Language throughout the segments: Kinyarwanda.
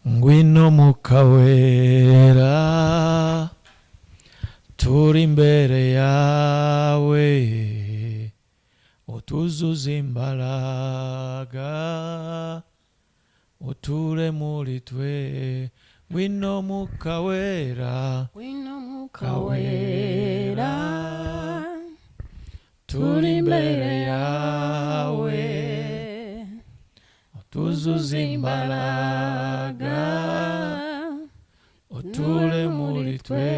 ngwino mukawera turi imbere yawe utuzuze imbaraga uture muri twe ngwino mukawera turi imbere yawe utuzuze imbaraga uture muri twe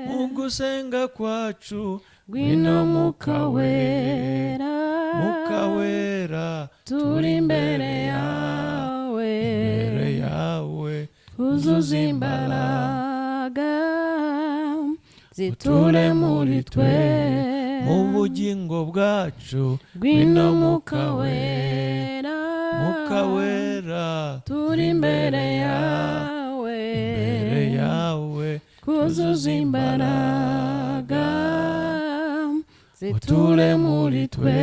mu gusenga kwacu ngwino mukawera turi imbere yawe uzuze imbaraga ziture muri twe mu bugingo bwacu ngwino mukawera turi imbere yawe kuzuza imbaraga ziture muri twe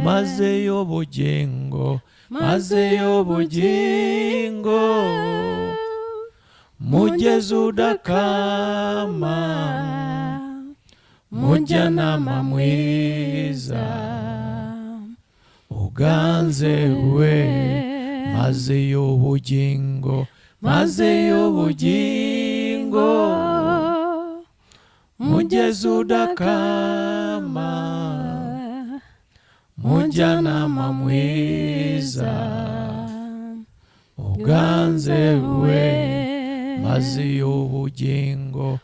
maze y'ubugingo mugeze udakama mujyanama mwiza uganze we maze y'ubugingo mugeze udakama mujyanama mwiza uganze we maze y'ubugingo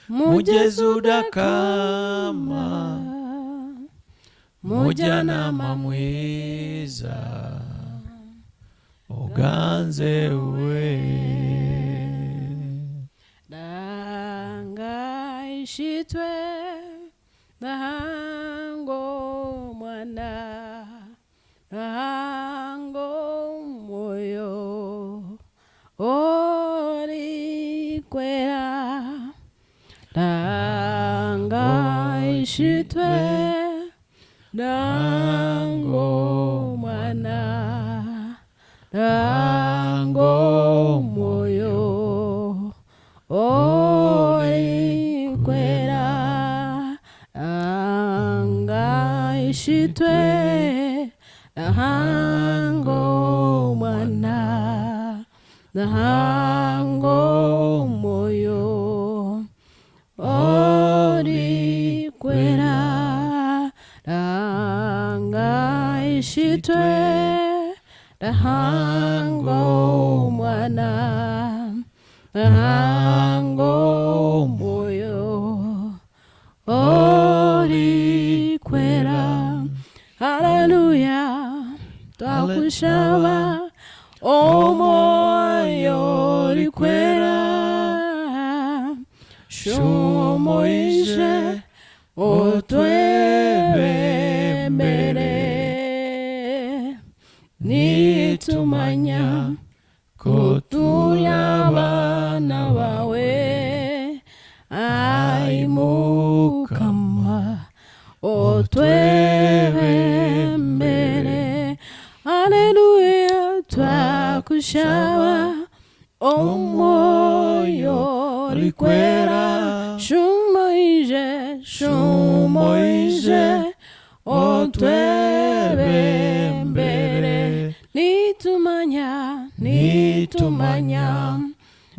mugeze udakama mujyanama mwiza uganze we ishitwe nahango mwana nahango moyo ori kwera nanga ishitwe nahango mwana nahango moyo ori kwera anga ishitwe nahango mwana nahango moyo ori kwera anga ishitwe nahango mwana nahango moyo ori kwera. Haleluya twakushaba omoyo ori kwera shumoije otwebembere nitumanya ko turi abana bawe ai mukama otwebembere. Haleluya twakushaba omoyo ori kwera shumoije otwebembere nitumanya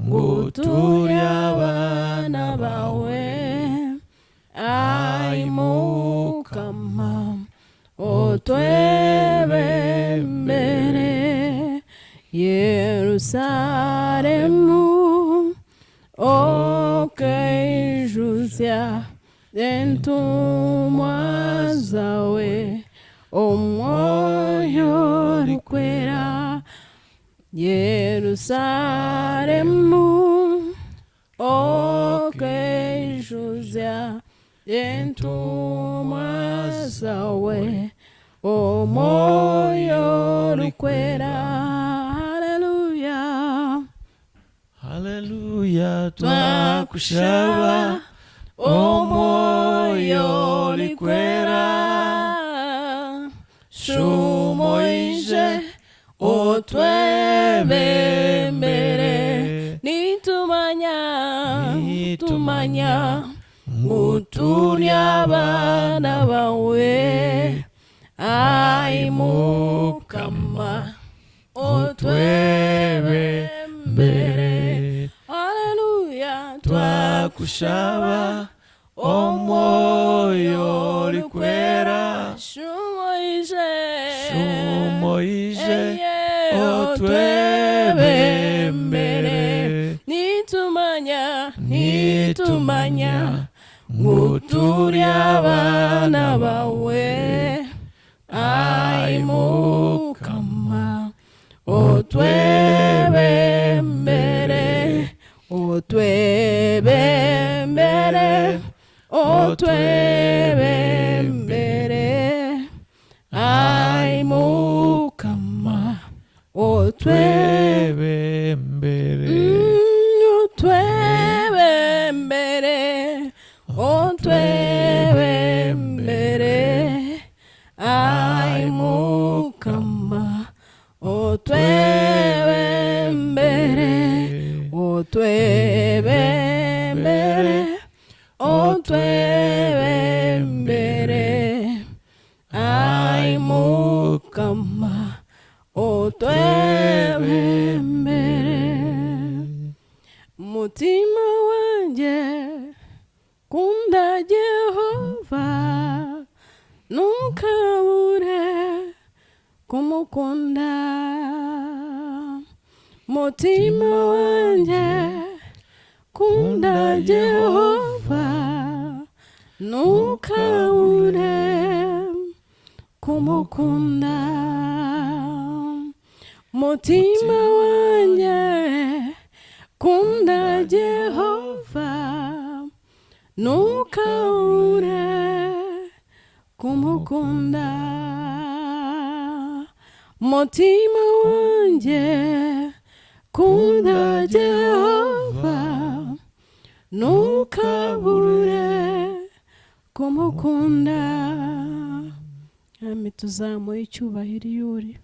nguturi abana bawe ai mukama otwebembere. Yerusalemu okejuzya entumwa zawe omoyo ori kwera. Yerusalemu okejuzya entumwa zawe omoyo ori kwera. Haleluya twakushaba omoyo ori kwera shumoije moije otwebembere nitumanya nguturi abana bawe ai mukama otwebembere haleluya twakushaba omoyo likwera shumoije otwebembere nitumanya nguturi abana bawe ai mukama otwebembere ai mukama otwebembere ai mukama otwebembere ai mukama otwebembere mutima wanje kunda Jehova nukabure kumukunda mutima wanje kunda Jehova nukabure kumukunda mutima wanje kunda Jehova nukabure kumukunda mutima wanje kunda Jehova nukabure kumukunda. Ami tuzamuye icyubahiro yuri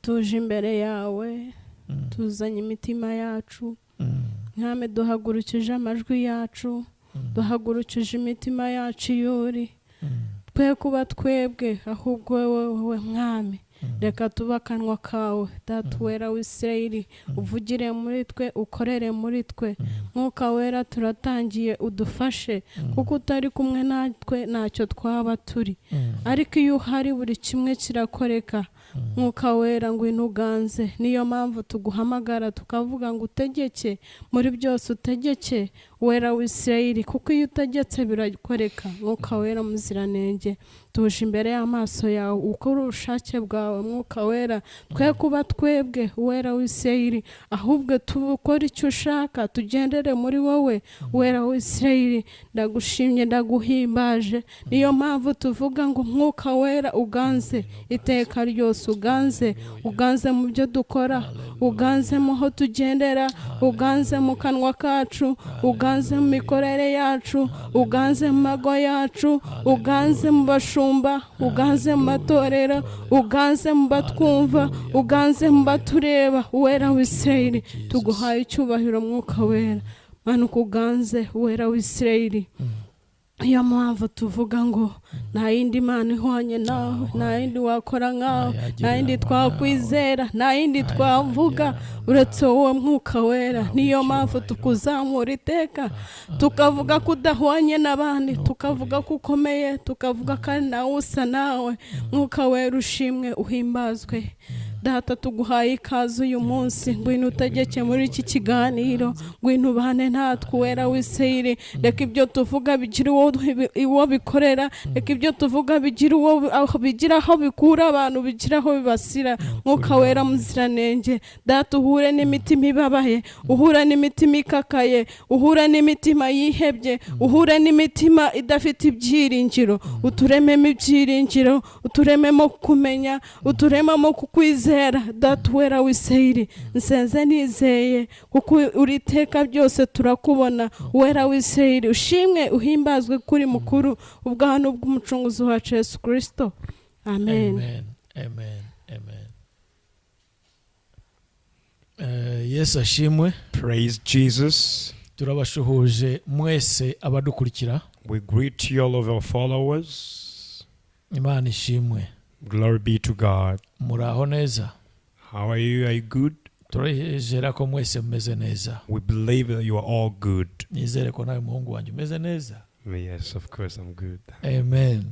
tuje imbere yawe tuzanye imitima yacu nkame duhagurukije amajwi yacu duhagurukije imitima yacu yuri twe kuba twebwe ahubwo wowe mwami reka tuba akanwa kawe data wera w'Isirayeli uvugire muri twe ukorere muri twe mwuka wera turatangiye udufashe kuko utari kumwe natwe ntacyo twaba turi ariko iyo uhari buri kimwe kirakoreka mwuka wera ngwino uganze niyo mpamvu tuguhamagara tukavuga ngo utegeke muri byose utegeke wera w'Isirayeli kuko iyo utegetse birakoreka mwuka wera muziranenge tuje imbere y'amaso yawe ukora ubushake bwawe mwuka wera twe kuba twebwe wera w'Isirayeli ahubwo tubukora icyo ushaka tugendere muri wowe wera w'Isirayeli ndagushimye ndaguhimbaje niyo mpamvu tuvuga ngo mwuka wera uganze iteka ryose uganze mu byo dukora uganze mu ho tugendera uganze mu kanwa kacu uganze mu mikorere yacu uganze mu mago yacu uganze mu bashumba uganze mu matorero uganze mu batwumva uganze mu batureba wera w'Isirayeli tuguhaye icyubahiro mwuka wera manuka uganze wera w'Isirayeli iyo mpamvu tuvuga ngo nta yindi mana ihwanye nawe nta yindi wakora nkawe nta yindi twakwizera nta yindi twavuga uretse wowe mwuka wera niyo mpamvu tukuzamura iteka tukavuga ko udahwanye n'abandi tukavuga ko ukomeye tukavuga ko ari nawe usa nawe mwuka wera ushimwe uhimbazwe data tuguhaye ikaze uyu munsi ngwino utegeke muri iki kiganiro ngwino ubane natwe wera w'Isirayeli reka ibyo tuvuga bigira uwo bikorera reka ibyo tuvuga bigira aho bikura abantu bigira aho bibasira mwuka wera muziranenge data uhure n'imitima ibabaye uhure n'imitima ikakaye uhure n'imitima yihebye uhure n'imitima idafite ibyiringiro uturememo ibyiringiro uturememo kumenya uturememo kukwizera data wera w'Isirayeli nsenze nizeye kuko uri iteka byose turakubona wera w'Isirayeli ushimwe uhimbazwe kuri mukuru ubwano bw'umucunguzi wacu Yesu Kristo amen. Amen. Amen. Amen. Yes ashimwe. Praise Jesus. Turabashuhuje mwese abadukurikira. We greet you, all of our followers. Imana ishimwe. Glory be to God. Muraho neza. How are you? Are you good? Turejera ko mwese mumeze neza. We believe that you are all good. Nizere ko nawe muhungu wanjye umeze neza. Yes, of course I'm good. Amen.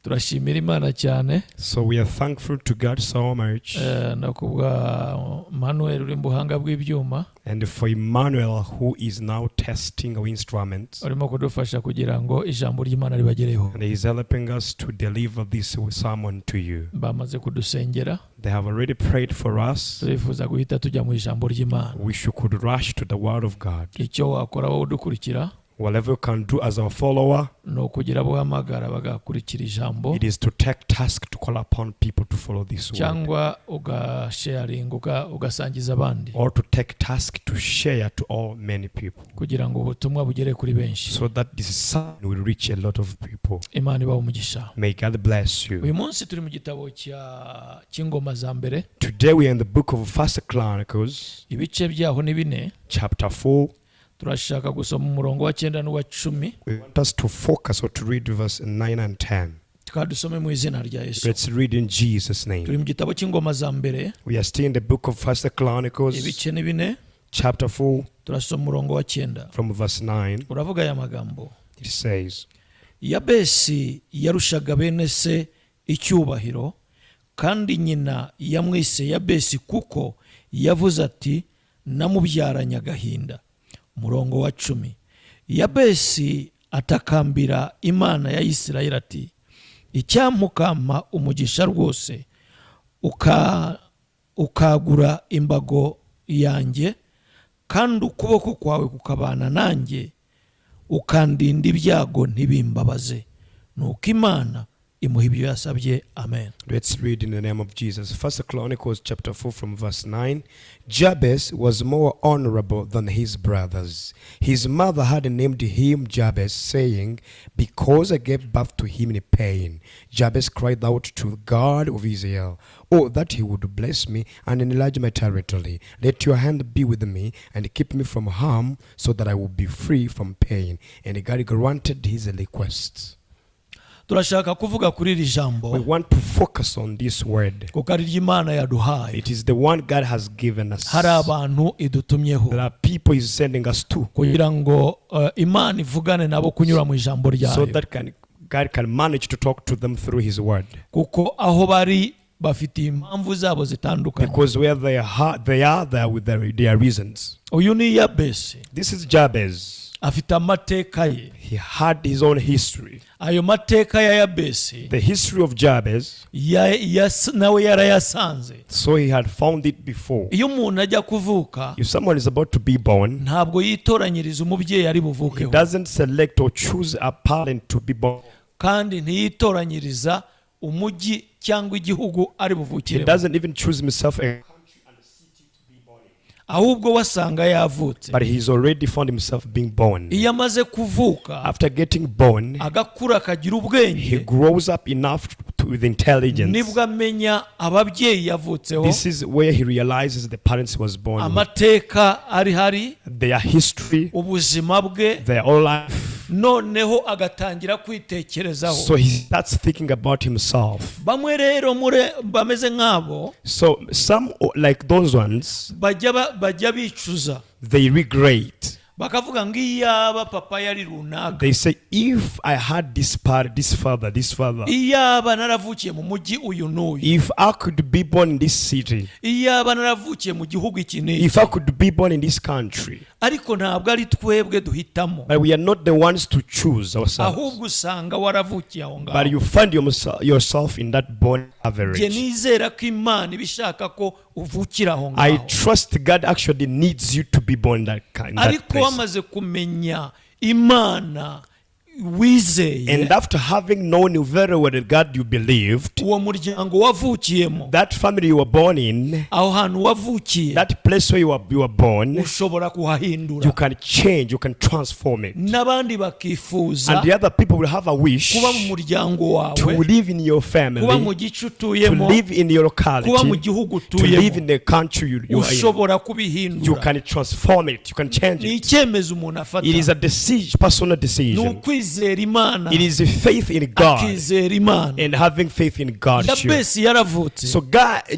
Turashimira Imana cyane. So we are thankful to God so much. No kubwa Manuel uri mu buhanga bw'ibyuma. And for Emmanuel, who is now testing our instruments. Arimo kudufasha kugira ngo ijambo ry'Imana ribagereho. And he is helping us to deliver this sermon to you. Bamaze kudusengera. They have already prayed for us. Turifuza guhita tujya mu ijambo ry'Imana. We could rush to the word of God. Icyo wakora wowe udukurikira. Whatever you can do as a follower, no kugira buhamagara bagakurikira ijambo. It is to take task to call upon people to follow this word. Cyangwa ugasharing ugasangiza abandi. Or to take task to share to all many people. Kugira ngo ubutumwa bugere kuri benshi. So that this sermon will reach a lot of people. Imana ibahe umugisha. May God bless you. Uyu munsi turi mu gitabo cy'ingoma za mbere. Today we are in the book of 1 Chronicles. Ibice byaho ni 4. Chapter 4. Turashaka gusoma umurongo wa 9 n'uwa 10. We want us to focus or to read verse 9 and 10. Tukadusome mu izina rya Yesu. Let's read in Jesus' name. Turi mu gitabo cy'ingoma za mbere. We are still in the book of 1 Chronicles. Ibice ni 4. Chapter 4. Turasoma umurongo wa 9. From verse 9. Uravuga aya magambo. It says, Yabesi yarushaga bene se icyubahiro, kandi nyina yamwise Yabesi kuko yavuze ati namubyaranye agahinda. Murongo wa 10. Yabesi atakambira Imana ya Isirayeli ati icyamukama umugisha rwose ukagura imbago yanjye, kandi ukuboko kwawe kukabana nanjye, ukandinda ibyago ntibimbabaze. Nuko Imana imuha ibyo yasabye. Amen. Let's read in the name of Jesus. 1 Chronicles chapter 4 from verse 9. Jabez was more honorable than his brothers. His mother had named him Jabez, saying, because I gave birth to him in pain. Jabez cried out to God of Israel, oh, that he would bless me and enlarge my territory. Let your hand be with me and keep me from harm, so that I will be free from pain. And God granted his requests. Turashaka kuvuga kuri iri jambo. We want to focus on this word. Kuko ari Imana yaduhaye. It is the one God has given us. Hari abantu idutumyeho. There are people He's sending us to. Kugira ngo Imana ivugane nabo kunyura mu ijambo ryayo. So that God can manage to talk to them through His word. Kuko aho bari bafite impamvu zabo zitandukanye. Because where they are there with their reasons. Uyu ni Yabesi. This is Jabez. Afite amateka ye. He had his own history. Ayo mateka ya Yabesi. The history of Jabez. Nawe yarayasanze. So he had found it before. Iyo umuntu ajya kuvuka, if someone is about to be born, ntabwo yitoranyiriza umubyeyi ari buvukeho. He doesn't select or choose a parent to be born. Kandi ntiyitoranyiriza umujyi cyangwa igihugu ari buvukire. He doesn't even choose himself a country and a city to be born in. Ahubwo wasanga yavutse. But he's already found himself being born. Iyo amaze kuvuka, after getting born, agakura akagira ubwenge, he grows up enough with intelligence. Nibwo amenya ababyeyi yavutseho. This is where he realizes the parents he was born with. Amateka ari hari, their history, ubuzima bwe, their whole life. Noneho agatangira kwitekerezaho. So he starts thinking about himself. Bamwe rero bameze nk'abo. So some like those ones, bajya bicuza. They regret. Bakavuga ngo iyaba papa yari runaka. They say, if I had this father. Iyaba naravukiye mu mujyi uyu n'uyu. If I could be born in this city. Iyaba naravukiye mu gihugu iki n'iki. If I could be born in this country. Ariko ntabwo ari twebwe duhitamo. But we are not the ones to choose ourselves. Ahubwo usanga waravukiye aho ngaho. But you find yourself in that born average. Je nizera ko Imana ibishaka ko uvukira aho ngaho. I trust God actually needs you to be born that kind. Ariko wamaze kumenya Imana wizeye, and after having known you very well that God you believed, uwo muryango wavukiyemo, that family you were born in, aho hantu wavukiye, that place where you were born, ushobora kuhahindura, you can change, you can transform it. n'abandi bakifuza, And the other people will have a wish kuba mu muryango wawe, to live in your kuba family, mu gice to utuyemo, live in your kuba mu locality, gihugu to live utuyemo, in the country you are in. ushobora You kubihindura. can transform it, you can change Ni it. icyemezo umuntu afata, It is a decision, personal ni decision. ukwizera Imana, It is a faith in God akizera Imana. and having faith in God. Yabesi yaravutse, So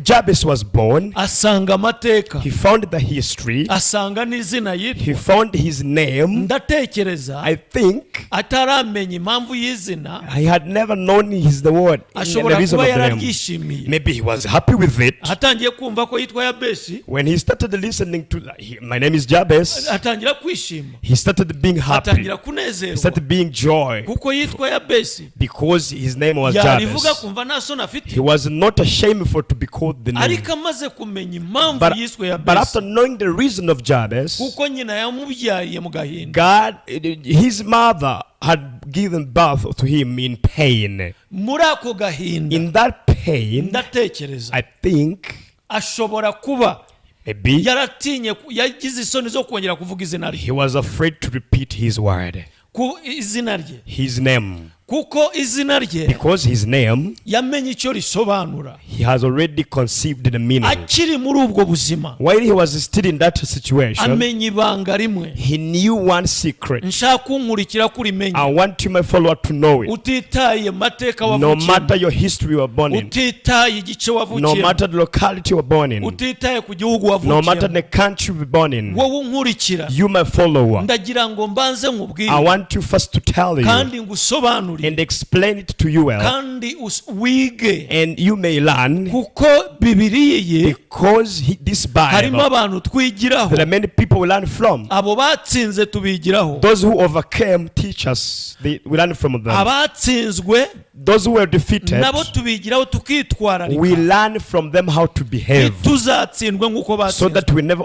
Jabez was born. asanga amateka, He found the history. asanga n'izina He yitwa. found his name. Ndatekereza I think ataramenya impamvu y'izina, he had never known his the word and the ashobora reason kuba of the name. yarabyishimiye. Maybe he was happy with it. Atangiye kumva ko yitwa Yabesi, When he started listening to my name is Jabez, atangira kwishima, he started being happy. atangira He kunezerwa, started being joy kuko yitwa Yabesi. because his name was Yarivuga Jabez. kumva nta soni afite, He was not ashamed for to be called the name. ariko amaze kumenya impamvu But, yiswe but after Yabesi, knowing the reason of Jabez, kuko nyina yamubyariye mu gahinda, God, his mother had given birth to him in pain. muri ako gahinda In that pain, ndatekereza I think ashobora kuba maybe yaratinye, yagize isoni zo kongera kuvuga izina rye, he was afraid to repeat his word, ku izina rye, his name, kuko izina rye because his name, yamenye icyo risobanura he has already conceived the meaning. akiri muri ubwo buzima. While he was still in that situation, Amenya ibanga rimwe, he knew one secret. nshaka unkurikira kurimenya, I want you, my follower, to know it. utitaye mateka No matter wavukiyemo, your history you were born in, utitaye igice no wavukiyemo, matter the locality you were born in, utitaye ku gihugu no matter wavukiyemo, the country you were born in, wowe unkurikira, you, my follower, ndagira ngo mbanze I nkubwire want you first to tell you kandi ngusobanurire and explain it to you well, kandi wige, and you may learn, kuko Bibiliya ye because this harimo Bible, abantu twigiraho, there are many people we learn from. abo batsinze tubigiraho, Those who overcame teach us, we learn from them. abatsinzwe Those who were defeated, nabo tubigiraho we tukitwararika, learn from them how to behave, ntituzatsindwe nk'uko so batsinzwe, that we never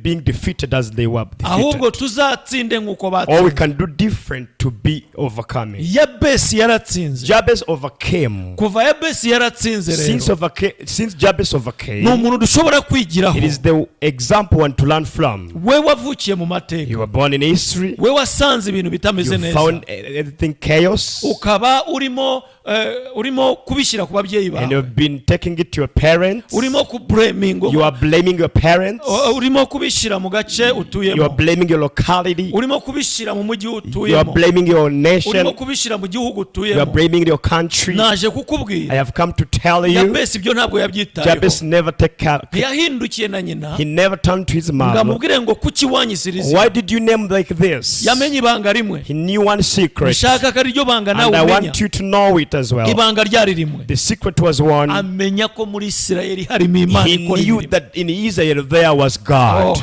being defeated as they were ahubwo defeated. tuzatsinde nk'uko Or we batsinzwe. can do different to be overcoming. Yabesi yaratsinze, Jabez overcame. kuva Yabesi yaratsinze rero Since Jabez ni overcame, umuntu dushobora kwigiraho. it is the example one to learn from. We wavukiye mu mateka, You were born in history. we wasanze ibintu bitameze You neza, found everything chaos, ukaba urimo kubishyira ku babyeyi and bawe, you've been taking it to your parents. urimo kublaminga, You are blaming your parents. urimo kubishyira mu gace You are utuyemo, blaming your locality. urimo kubishyira mu mujyi You are utuyemo, blaming your urimo nation. kubishyira mu gihugu You are utuyemo. blaming your country. Naje I kukubwira have come to tell you, Yabesi ibyo ntabwo yabyitayeho, Jabez never take care. ntiyahindukiye na nyina He never turned to his ngo mother. amubwire ngo kuki wanyisiriza. Why did you name like this? Yamenye ibanga rimwe, He knew one secret, nshaka ko ariryo banga and nawe I umenya. want you to know it as well. Ibanga ryari rimwe, The secret was one. amenya ko muri Isirayeli harimo Imana He ikora knew imirimo. that in Israel there was God.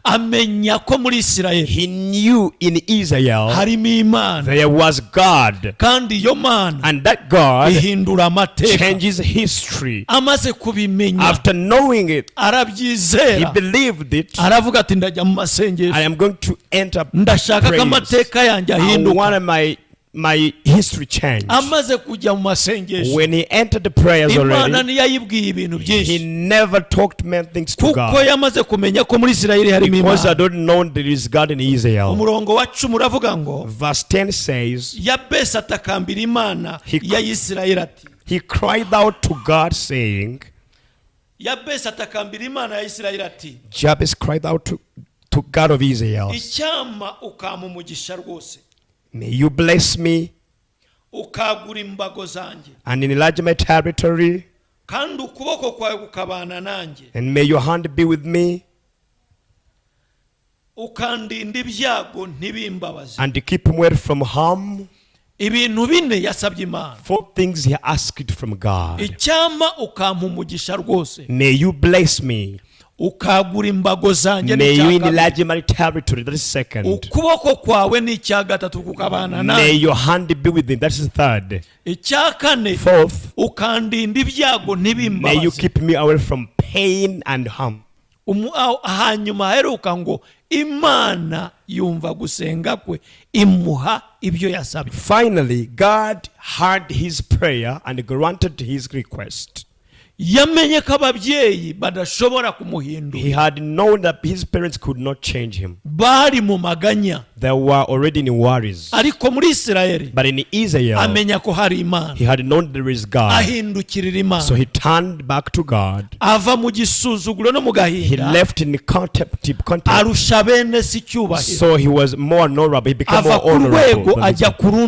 Amenya ko muri Isirayeli He knew in Israel harimo Imana, there was God, kandi iyo Mana and that God ihindura amateka. changes history. Amaze kubimenya, After knowing it, he arabyizera, believed it. aravuga ati ndajya mu masengesho, I am going to enter ndashaka ko praise. amateka yanjye I ahinduka. want my history changed. Amaze kujya mu masengesho, When he entered the prayers Imana already, niyo yayibwiye ibintu he byinshi, never talked many things to kuko God, yamaze kumenya ko muri Isirayeli harimo because I Imana. don't know there is God in Israel. Umurongo wa 10 uravuga ngo Verse 10 says, Yabesi atakambira Imana ya Isirayeli ati, he cried out to God saying, Yabesi atakambira Imana ya Isirayeli ati, Jabez cried out to God of Israel, icyama ukampa umugisha rwose, may you bless me ukagura imbago zanjye, and enlarge my territory, kandi ukuboko kwawe kukabana nanjye, and may your hand be with me, ukandinda ibyago ntibimbabaze. and to keep him away from harm. Ibintu bine yasabye Imana. 4 things he asked from God. Icyama ukampa umugisha rwose, May you bless me, ukagura imbago zanjye may you n'icya kabiri, enlarge my territory, that is second. ukuboko kwawe n'icya gatatu kukabana May nanjye, your hand be with me, that is third. icya kane Fourth, ukandinda ibyago may you ntibimbabaze. keep me away from pain and harm. hanyuma aheruka ngo Imana yumva gusenga kwe imuha ibyo yasabye. Finally, God heard his prayer and granted his request. Yamenye ko ababyeyi badashobora kumuhindura. He had known that his parents could not change him. Bari mu maganya. They were already in worries. Ariko muri Isirayeli, but in Israel, amenya ko hari Imana. He had known there is God. Ahindukirira Imana. So he turned back to God. Ava mu gisuzuguro no mu gahinda. He left in contempt. Arusha bene si cyubahiro. So he was more honorable. He became more honorable.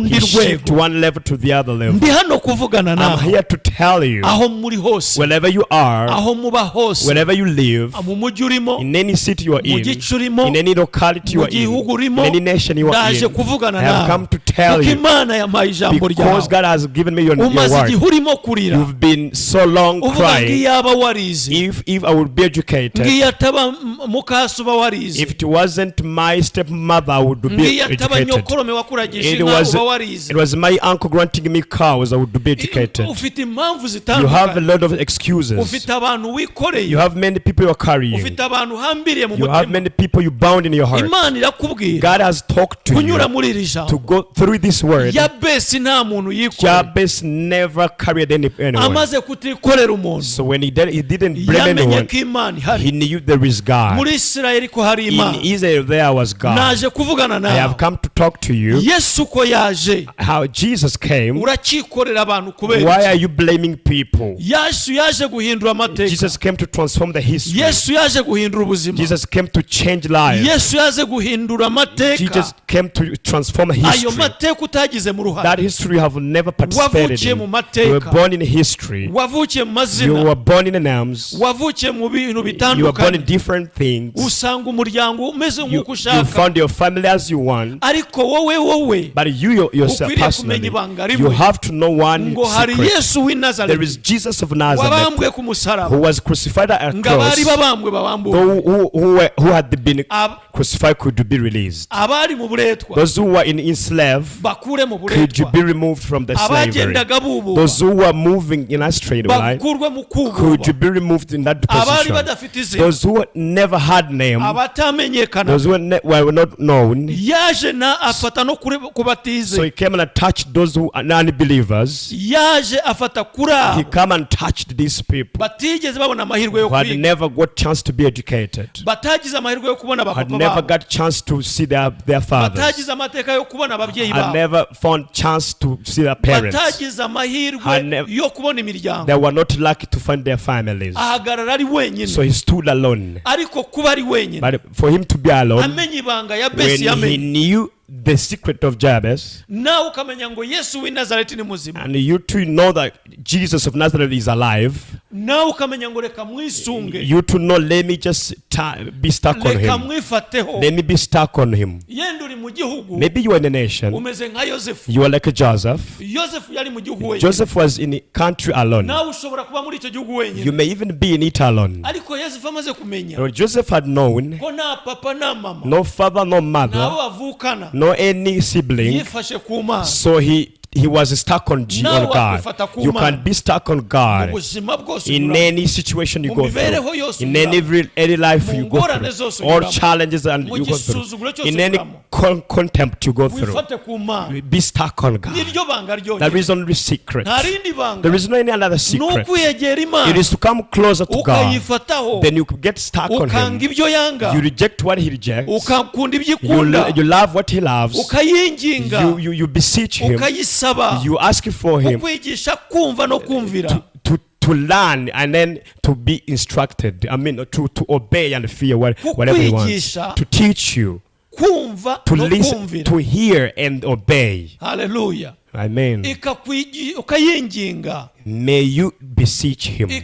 He shifted to one level to the other level. Ndi hano kuvugana nawe. I'm here to tell you. Aho muri hose. Wherever you are, aho muba hose, wherever you live, mu mujyi urimo, in any city you are in, urimo, in any locality you are in, in any nation you are in, I have come to tell you, because God has given me your word. You've been so long crying. If I would be educated, if it wasn't my stepmother, I would be educated. It was my uncle granting me cows, I would be educated. You have a lot of excuses. You have many people you are carrying. You have many people you bound in your heart. God has talked to you to go through this word. Jabez never carried anyone. So when he didn't blame anyone, he knew there is God. In Israel there was God. I have come to talk to you how Jesus came. Why are you blaming people? Jesus came to transform the history. Jesus came to change lives. Jesus came to transform history. That history you have never participated in. You were born in history. You were born in names. You were born in different things. You found your family as you want. But you yourself personally, you have to know one secret. There is Jesus of Nazareth who was crucified at a cross. Who had been crucified could be released. Those who were in enslaved could be removed from the slavery. Those who were moving in a straight line could be removed in that position. Those who never had name, those who were not known, so he came and touched those who are unbelievers. He came and touched these people who had never got chance to be educated, had never got chance to see their fathers, had never found chance to see their parents, they were not lucky to find their families. So he stood alone. But for him to be alone, when he knew the secret of Jabez, and you too know that Jesus of Nazareth is alive, you to know, let me just be stuck on him. Let me be stuck on him. Maybe you are in a nation, you are like a Joseph. Joseph was in a country alone. You may even be in it alone. But Joseph had known no father, no mother, no any sibling. So he was stuck on God. You can be stuck on God in any situation you go through, in any life you go through, all challenges and you go through, in any contempt you go through. Be stuck on God. There is only secret. There is no any other secret. It is to come closer to God. Then you get stuck on Him. You reject what He rejects. You love what He loves. You beseech Him. You ask for Him to learn and then to be instructed. I mean, to obey and fear whatever He wants. To teach you, to listen, to hear and obey. Hallelujah. Amen. May you beseech Him to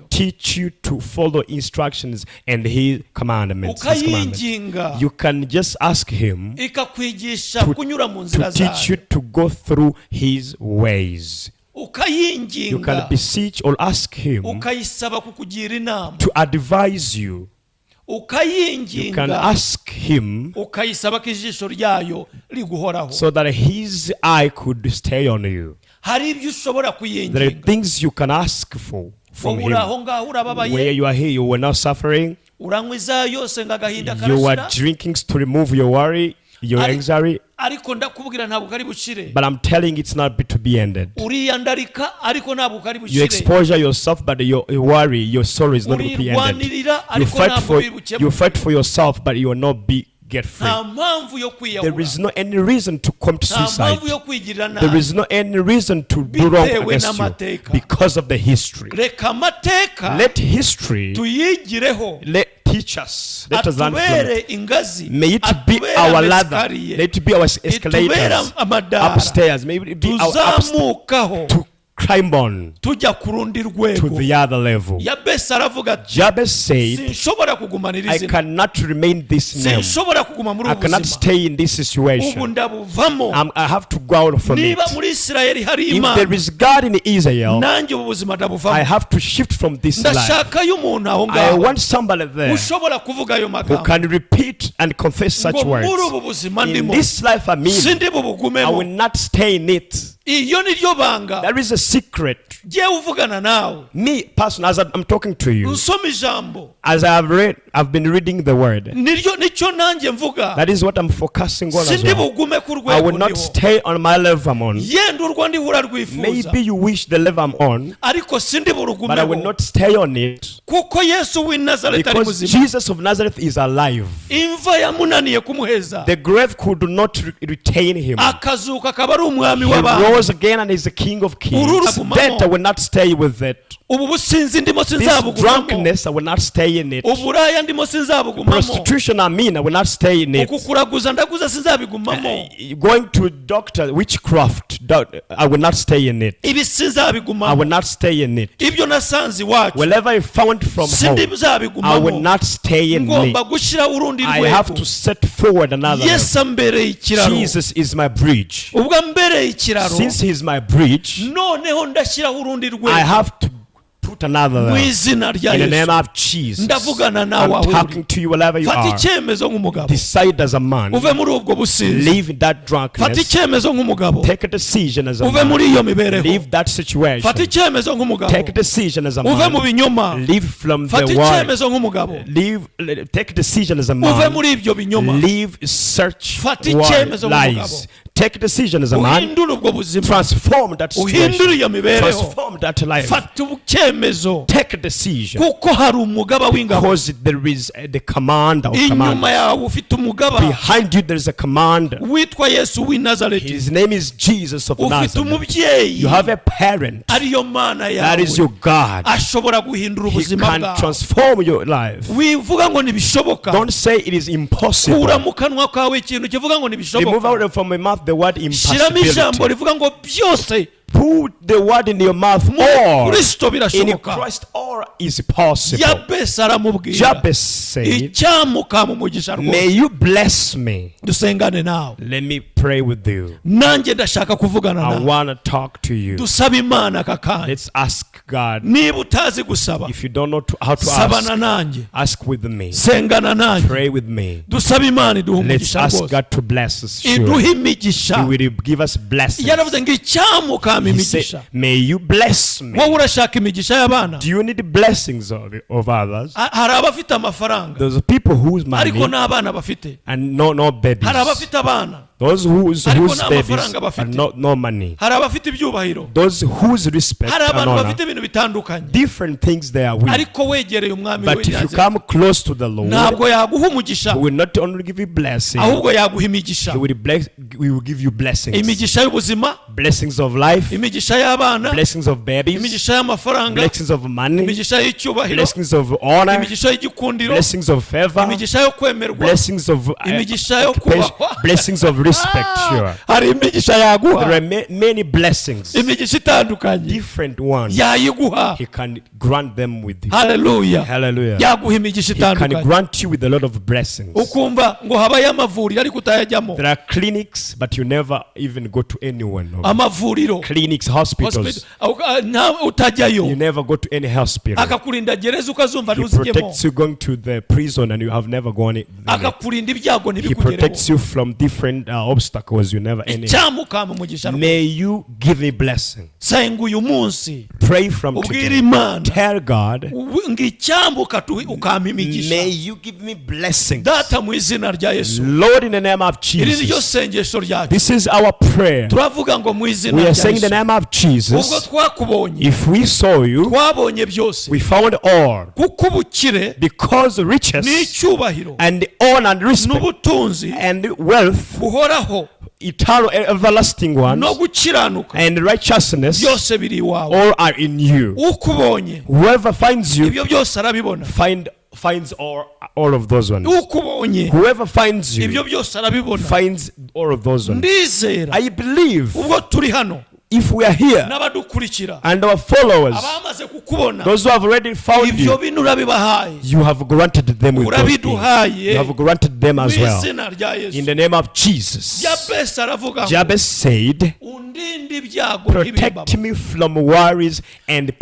teach you to follow instructions and His commandments. You can just ask Him to teach you to go through His ways. You can beseech or ask Him to advise you. You can ask Him so that His eye could stay on you. There are things you can ask for. from wowe him. uri aho ngaho urababaye Where you are here, you were not suffering. uranywiza yose ngo agahinda You were karashira drinking to remove your worry, your anxiety. ariko ndakubwira ntabwo kari bushire But I'm telling you, it's not to be ended. uriyandarika ariko ntabwo kari You bushire exposure yourself, but your worry, your sorrow is not to be ended. urirwanirira You ariko fight ntabwo for bibukemuka yourself, but you will not get free. nta mpamvu yo There kwiyahura is no any reason to commit nta suicide. mpamvu yo kwigirira There nabi is no any reason to do wrong Bitewe against you n'amateka. because of the history. reka amateka Let history tuyigireho teach us. Let us learn from atubere it. ingazi May it be atubere our ladder. amasikariye, Let it be our itubere escalators amadara upstairs. May it be our upstairs tuzamukaho to climb on tujya ku rundi to rwego the other level. yabesi aravuga ati Jabez said, sinshobora kugumanira I izina cannot remain this name. sinshobora kuguma muri I ubu cannot buzima stay in this ubu situation. ndabuvamo I have to go out from it. niba muri isirayeli hari If imana there is God in Israel, nanjye ubu buzima I ndabuvamo have to shift from this life. ndashakayo umuntu aho I ngaho want somebody there ushobora kuvuga ayo who magambo can repeat and confess such ngo muri words. ubu buzima In ndimo this life I'm in, sindi I bubugumemo will not stay in it. iyo ni ryo banga There is a secret. jyewe uvugana nawe Me, personally, as I'm talking to you, nsoma ijambo as I've been reading the word. nicyo nanjye mvuga That is what I'm focusing on as sindi well. bugume ku I rwego will not ndiho stay on my level I'm on. yenda urwo ndiho urarwifuza Maybe you wish the level I'm on, ariko sindi but I will burugumeho not stay on it kuko yesu w'i nazareti ari because muzima Jesus of Nazareth is alive. imva yamunaniye kumuheza The grave could not retain him. akazuka akaba ari umwami He w'abantu rose again and is the King of Kings. Ururagumamo. That I will not stay with it. ubu businzi ndimo This sinzabugumamo drunkenness, I will not stay in it. uburaya ndimo sinzabugumamo Prostitution, I mean, I will not stay in it. ukukuraguza ndaguza sinzabigumamo Going to a doctor, witchcraft, I will not stay in it. ibi I will sinzabigumamo not stay in it. ibyo nasanze iwacu Wherever I found from sindi home, I will bizabigumamo not stay in it. ngomba gushyiraho urundi I have rwego to set forward another level. yesu ambereye ikiraro Jesus is my bridge. ubwo ambereye ikiraro Since he is my bridge, noneho ndashyiraho urundi I rwego have to put another mu level. izina rya In the yesu name of Jesus, ndavugana nawe I'm aho talking uri to you wherever you fata are. icyemezo nk'umugabo Decide as a man. uve muri ubwo businzi Leave that fata drunkenness. icyemezo nk'umugabo Take a decision as a uve man. muri iyo mibereho Leave that situation. fata icyemezo nk'umugabo Take a decision as a uve mu man. binyoma Leave from fata the world. icyemezo nk'umugabo Take a decision as a uve man. muri ibyo binyoma Leave search Fata world icyemezo nk'umugabo. lies. Take a decision as a man. uhindure ubwo buzima Transform that uhindure situation. iyo mibereho Transform that life. fata icyemezo Take a decision. kuko hari umugaba w'ingabo Because there is the commander of inyuma commanders. yawe ufite umugaba Behind you there is a commander. witwa yesu w'i nazareti His name is Jesus of ufite Nazareth. umubyeyi You have a parent. ariyo mana That is yawe your God. ashobora guhindura He ubuzima can bwawe transform your life. wivuga ngo ntibishoboka Don't say it is impossible. kura mu kanwa kawe ikintu kivuga ngo Remove ntibishoboka out from my mouth the word shyiramo ijambo impossibility. rivuga ngo byose Put the word in your mouth. muri Or kristo in birashoboka Christ, or is possible. yabesi aramubwira Jabez said, icyamuka mu mugisha may rwose you bless me. dusengane nawe Let me pray with you. nanjye ndashaka kuvugana I nawe want to talk to you. dusaba imana aka kanya Let's ask God. niba utazi gusaba If you don't know how to sabana ask, nanjye ask with me. sengana nanjye Pray with me. dusaba imana iduha Let's umugisha ask rwose God to bless us. Sure. iduha He imigisha will give us blessings. yaravuze ngo icyamukama He said, imigisha may you bless me. wowe urashaka imigisha y'abana Do you need blessings of others? hari abafite amafaranga Those are people whose ariko money nta bana bafite and no babies. hari abafite abana Those whose Ariko nta babies mafaranga bafite. and no money. hari abafite ibyubahiro Those whose respect hari and abantu honor. bafite ibintu bitandukanye Different things they are with. ariko wegereye umwami But if you w'inyanza come close to the Lord, ntabwo yaguha umugisha He will not only give you blessing, ahubwo yaguha imigisha He will give you blessings. imigisha y'ubuzima Blessings of life, imigisha y'abana blessings of babies, imigisha y'amafaranga blessings of money, imigisha y'icyubahiro blessings of honor, imigisha y'igikundiro blessings of favor, imigisha yo kwemerwa blessings of imigisha yo occupation, kubahwa blessings of respect. Sure. hari imigisha There yaguha are many blessings, imigisha itandukanye different ones. yayiguha He can grant them with you. haleluya Hallelujah. yaguha imigisha He can itandukanye grant you with a lot of blessings. ukumva ngo habayo amavuriro ariko utayajyamo There are clinics, but you never even go to any one of them. amavuriro Clinics, hospitals, utajyayo you never go to any hospital. akakurinda gereza ukazumva He ntuzijyemo protects you going to the prison and you have never gone there. akakurinda ibyago He ntibikugereho protects you from different obstacles you never ending. icyamukama umugisha May you give me blessing. senga uyu munsi Pray from ubwira today. Imana Tell God, ngicyambuka ukampa imigisha may you give me blessings. data mu izina rya Yesu. Lord, in the name of iri niryo Jesus. sengesho ryacu. This is our prayer. turavuga ngo mu izina We are rya saying in the Yesu. name of ubwo Jesus. twakubonye If we saw you, twabonye byose we found all. kuko ubukire Because riches n'icyubahiro and honor and respect n'ubutunzi and wealth, buhoraho eternal everlasting ones, no gukiranuka and righteousness, byose biri iwawe. all are in you. ukubonye Whoever finds you ibyo byose arabibona. finds all of those ones. ukubonye Whoever finds you ibyo byose arabibona. finds all of those ones. ndizera I believe ubwo turi hano if we are here n'abadukurikira and our followers, abamaze kukubona those who have already found ibyo you, bintu urabibahaye you have granted them with those things. urabiduhaye You have granted them as mu well. izina rya In Yesu. the name of Jesus. Jabesi aravuga ngo Jabez said, undinde ibyago protect n'ibibaba. me from worries and data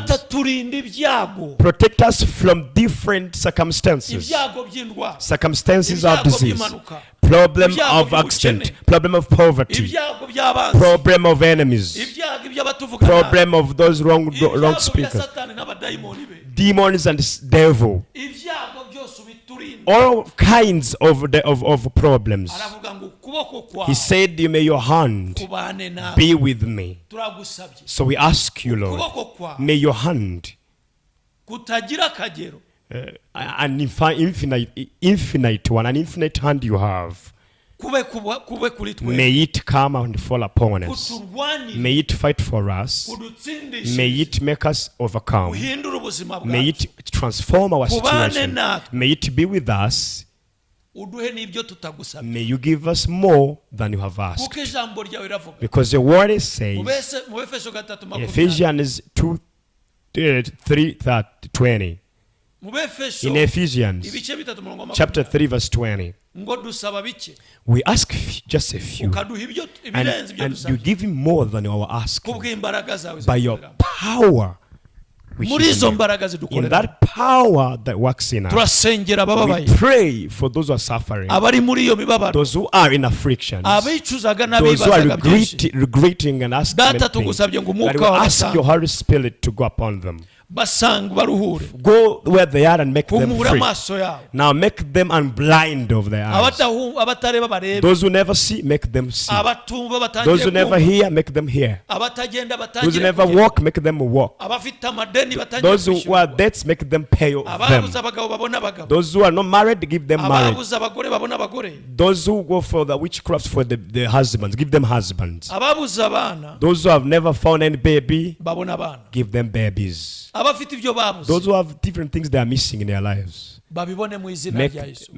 problems. turinde ibyago Protect us from different circumstances. ibyago by'indwara Circumstances of ibyago disease. by'impanuka Problem ibyago of accident. by'ubukene, Problem of poverty. ibyago by'abanzi Problem of enemies. ibyago by'abatuvuga nabi, Problem of those wrong ibyago bya speakers. satani n'abadayimoni be, Demons and devil. ibyago byose ubiturinde. All kinds of problems. aravuga ngo ukuboko He kwawe said, may your hand kubane nawe. be with me. turagusabye So we ask you, Lord, ukuboko kwawe may your hand, kutagira akagero, an infinite one, an infinite hand you have, kube kuri twe, may it come and fall upon us. kuturwanire, May it fight for us. kudutsindishe, May it make us overcome. uhindure ubuzima May bwacu, it transform our kubane situation. natwe, May it be with us. uduhe n'ibyo tutagusabye, May you give us more than you have asked. kuko ijambo ryawe riravuga Because the word says, mu Befeso 3:20, Ephesians 3:20. mu Befeso In Ephesians ibice 3 chapter 3 verse 20, ngo dusaba bike we ask just a few, ukaduha ibirenze ibyo and you dusabye give him more than our ask kubw'imbaraga zawe by your zidukoreramo. power. which muri is izo in you. mbaraga In zidukorera that power that works in us, turasengera we abababaye, pray for those who are suffering, abari muri iyo mibabaro, those who are in afflictions, abicuzaga those who are n'abibazaga byinshi. regretting and asking Data things, tugusabye ngo that umwuka we wawe ask your Holy Spirit to go upon them. basanga baruhure, Go where they are and make them humura free. amaso yabo, Now make them unblind of their eyes. abatareba barebe, Those who never see, make them see. abatumva Those who batangire never kumva, hear, make them hear. abatagenda Those who batangire never kugenda, walk, make them walk. abafite amadeni batangire Those who are kwishyurwa, debts, make them pay them. ababuze abagabo babona abagabo, Those who are not married, give them marriage. ababuze abagore babona abagore, Those who go for the witchcraft for the husbands, give them husbands. ababuze abana Those who have never found any baby, babona abana, give them babies. abafite ibyo babuze Those who have different things they are missing in their lives, babibone mu izina make rya Yesu.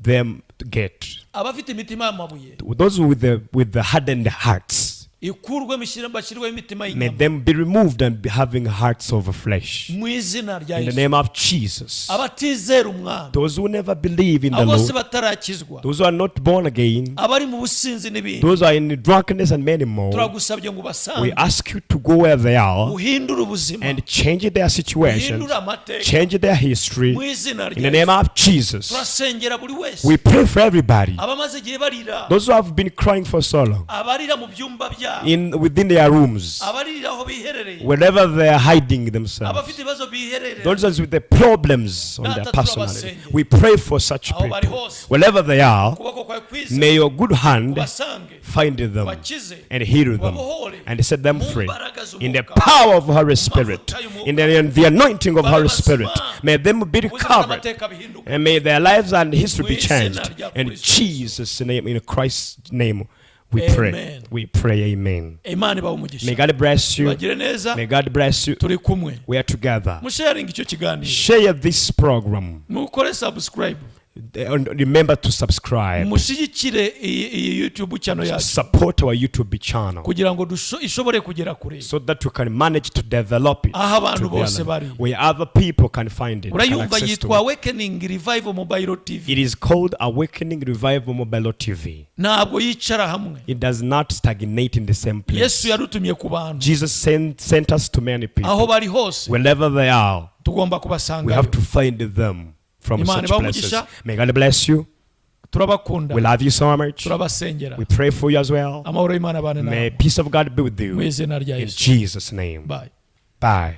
them get. abafite imitima y'amabuye Those with the hardened hearts, ikurwe bashyirweho imitima may y'inyama them be removed and be having hearts of flesh. mu izina rya In the Yesu. name of Jesus. abatizera umwana, Those who never believe in the abo bose Lord, batarakizwa, those who are not born again, abari mu businzi n'ibindi, those who are in drunkenness and many more, turagusabye ngo we ubasange, ask you to go where they are uhindure ubuzima, and change their situation, uhindure amateka change their history. mu izina In the rya name Yesu. of Jesus. turasengera buri wese, We pray for everybody. abamaze igihe barira, Those who have been crying for so long, abarira mu byumba byabo, within their rooms, abarira aho biherereye, wherever they are hiding themselves, abafite ibibazo biherereye, those ones with the problems on their personality. We pray for such aho bari people. hose, Wherever they are, ukuboko kwawe kwiza may your good hand ubasange, find them ubakize, and heal them ubabohore, and set them mu free. mbaraga z'umwuka, In the power of Holy Spirit, in the anointing of Holy Spirit, may them be ubuzima recovered bw'amateka bihinduka. and may their lives and history be Mu izina changed. rya In Kristo. Jesus' name, in Christ's name, we pray. Amen. We pray, amen. Imana ibahe umugisha, May God bless you. bagire neza, May God bless you. turi kumwe, We are together. musharinga icyo kiganiro, Share this program. mukore subscribe, And remember to subscribe. mushyigikire iyi YouTube channel yacu Support our YouTube channel kugira ngo ishobore kugera kure, so that we can manage to develop it aho abantu to the bose other, bari. where other people can find it. Can urayumva access to yitwa it. Awakening Revival Mobile TV, It is called Awakening Revival Mobile TV. ntabwo yicara hamwe. It does not stagnate in the same place. Yesu yarutumye ku bantu, Jesus sent us to many people. aho bari hose Wherever they are, tugomba we have kubasangayo. to find them from Imana such ibahe places. umugisha. May God bless you. turabakunda We love you so much. turabasengera We pray for you as well. amahoro y'Imana abane May nawe peace of God be with mu you. izina rya In Yesu Jesus' name. bye Bye.